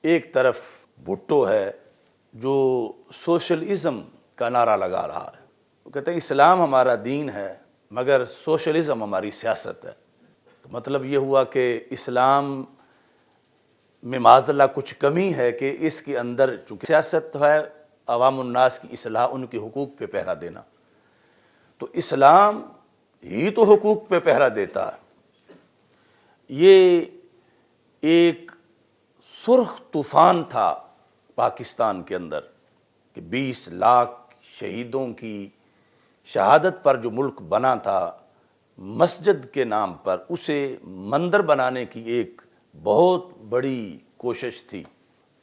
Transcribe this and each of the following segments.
ایک طرف بھٹو ہے جو سوشلزم کا نعرہ لگا رہا ہے، وہ کہتے ہیں اسلام ہمارا دین ہے مگر سوشلزم ہماری سیاست ہے۔ تو مطلب یہ ہوا کہ اسلام میں معاذ اللہ کچھ کمی ہے کہ اس کے اندر چونکہ سیاست ہے عوام الناس کی اصلاح، ان کے حقوق پہ پہرا دینا، تو اسلام ہی تو حقوق پہ پہرا دیتا ہے۔ یہ ایک سرخ طوفان تھا پاکستان کے اندر کہ 20 لاکھ شہیدوں کی شہادت پر جو ملک بنا تھا مسجد کے نام پر، اسے مندر بنانے کی ایک بہت بڑی کوشش تھی۔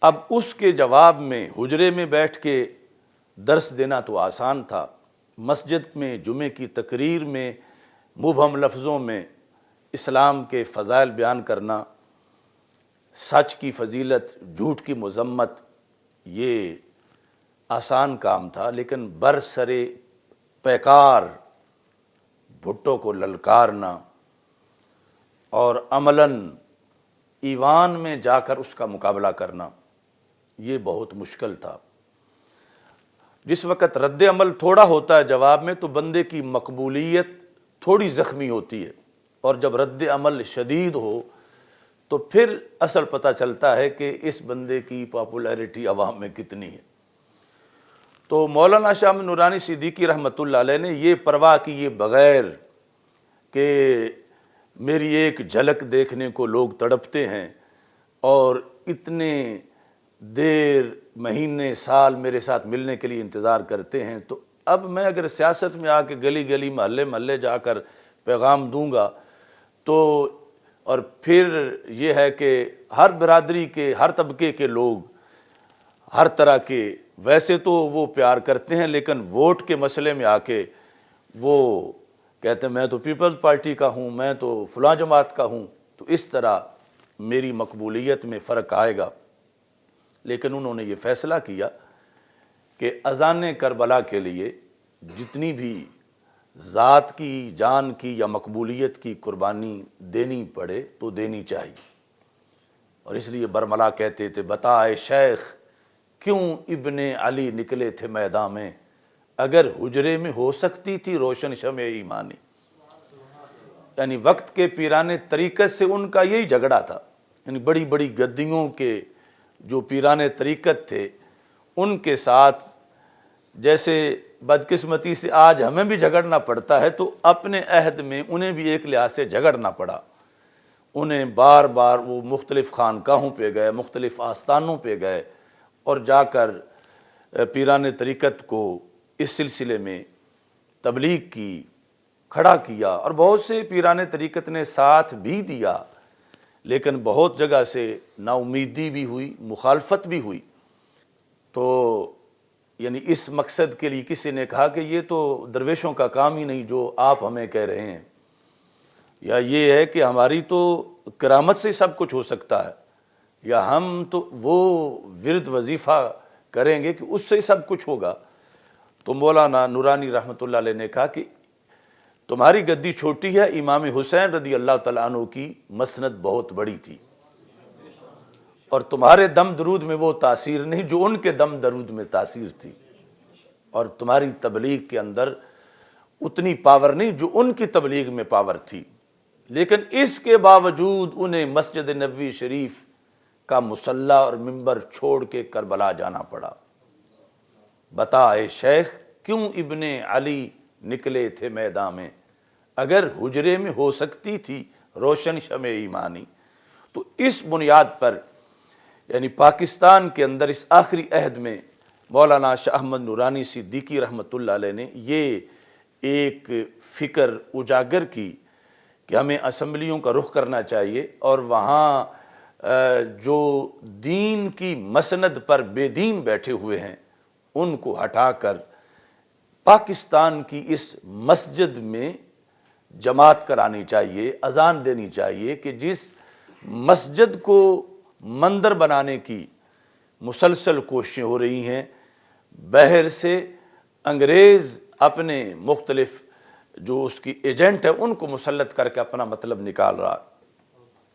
اب اس کے جواب میں حجرے میں بیٹھ کے درس دینا تو آسان تھا، مسجد میں جمعے کی تقریر میں مبہم لفظوں میں اسلام کے فضائل بیان کرنا، سچ کی فضیلت، جھوٹ کی مذمت، یہ آسان کام تھا، لیکن برسرے پیکار بھٹو کو للکارنا اور عملاً ایوان میں جا کر اس کا مقابلہ کرنا، یہ بہت مشکل تھا۔ جس وقت رد عمل تھوڑا ہوتا ہے جواب میں تو بندے کی مقبولیت تھوڑی زخمی ہوتی ہے، اور جب رد عمل شدید ہو تو پھر اصل پتہ چلتا ہے کہ اس بندے کی پاپولیرٹی عوام میں کتنی ہے۔ تو مولانا شاہ احمد نورانی صدیقی رحمۃ اللہ علیہ نے یہ پرواہ کیے بغیر کہ میری ایک جھلک دیکھنے کو لوگ تڑپتے ہیں اور اتنے دیر مہینے سال میرے ساتھ ملنے کے لیے انتظار کرتے ہیں، تو اب میں اگر سیاست میں آ کے گلی گلی محلے محلے جا کر پیغام دوں گا تو، اور پھر یہ ہے کہ ہر برادری کے ہر طبقے کے لوگ ہر طرح کے ویسے تو وہ پیار کرتے ہیں، لیکن ووٹ کے مسئلے میں آ کے وہ کہتے ہیں میں تو پیپلز پارٹی کا ہوں، میں تو فلاں جماعت کا ہوں، تو اس طرح میری مقبولیت میں فرق آئے گا۔ لیکن انہوں نے یہ فیصلہ کیا کہ اذان کربلا کے لیے جتنی بھی ذات کی، جان کی یا مقبولیت کی قربانی دینی پڑے تو دینی چاہیے، اور اس لیے برملا کہتے تھے بتا اے شیخ کیوں ابن علی نکلے تھے میدان میں، اگر حجرے میں ہو سکتی تھی روشن شمع ایمانی۔ یعنی وقت کے پیرانے طریقت سے ان کا یہی جھگڑا تھا، یعنی بڑی بڑی گدیوں کے جو پیرانے طریقت تھے ان کے ساتھ جیسے بدقسمتی سے آج ہمیں بھی جھگڑنا پڑتا ہے، تو اپنے عہد میں انہیں بھی ایک لحاظ سے جھگڑنا پڑا۔ انہیں بار بار وہ مختلف خانقاہوں پہ گئے، مختلف آستانوں پہ گئے اور جا کر پیران طریقت کو اس سلسلے میں تبلیغ کی، کھڑا کیا، اور بہت سے پیران طریقت نے ساتھ بھی دیا، لیکن بہت جگہ سے نا امیدی بھی ہوئی، مخالفت بھی ہوئی۔ تو یعنی اس مقصد کے لیے کسی نے کہا کہ یہ تو درویشوں کا کام ہی نہیں جو آپ ہمیں کہہ رہے ہیں، یا یہ ہے کہ ہماری تو کرامت سے سب کچھ ہو سکتا ہے، یا ہم تو وہ ورد وظیفہ کریں گے کہ اس سے سب کچھ ہوگا۔ تو مولانا نورانی رحمۃ اللہ علیہ نے کہا کہ تمہاری گدی چھوٹی ہے، امام حسین رضی اللہ تعالیٰ عنہ کی مسند بہت بڑی تھی، اور تمہارے دم درود میں وہ تاثیر نہیں جو ان کے دم درود میں تاثیر تھی، اور تمہاری تبلیغ کے اندر اتنی پاور نہیں جو ان کی تبلیغ میں پاور تھی، لیکن اس کے باوجود انہیں مسجد نبوی شریف کا مصلی اور ممبر چھوڑ کے کربلا جانا پڑا۔ بتا اے شیخ کیوں ابن علی نکلے تھے میدان میں، اگر حجرے میں ہو سکتی تھی روشن شمع ایمانی۔ تو اس بنیاد پر یعنی پاکستان کے اندر اس آخری عہد میں مولانا شاہ احمد نورانی صدیقی رحمۃ اللہ علیہ نے یہ ایک فکر اجاگر کی کہ ہمیں اسمبلیوں کا رخ کرنا چاہیے، اور وہاں جو دین کی مسند پر بے دین بیٹھے ہوئے ہیں ان کو ہٹا کر پاکستان کی اس مسجد میں جماعت کرانی چاہیے، اذان دینی چاہیے کہ جس مسجد کو مندر بنانے کی مسلسل کوششیں ہو رہی ہیں، بہر سے انگریز اپنے مختلف جو اس کی ایجنٹ ہے ان کو مسلط کر کے اپنا مطلب نکال رہا۔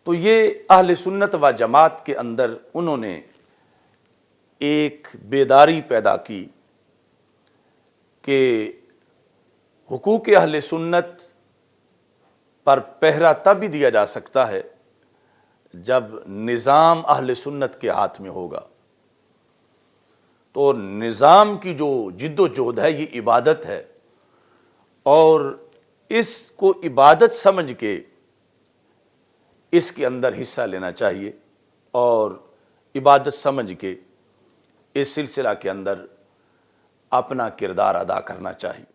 تو یہ اہل سنت و جماعت کے اندر انہوں نے ایک بیداری پیدا کی کہ حقوق اہل سنت پر پہرا تب ہی دیا جا سکتا ہے جب نظام اہل سنت کے ہاتھ میں ہوگا۔ تو نظام کی جو جد و جہد ہے یہ عبادت ہے، اور اس کو عبادت سمجھ کے اس کے اندر حصہ لینا چاہیے، اور عبادت سمجھ کے اس سلسلہ کے اندر اپنا کردار ادا کرنا چاہیے۔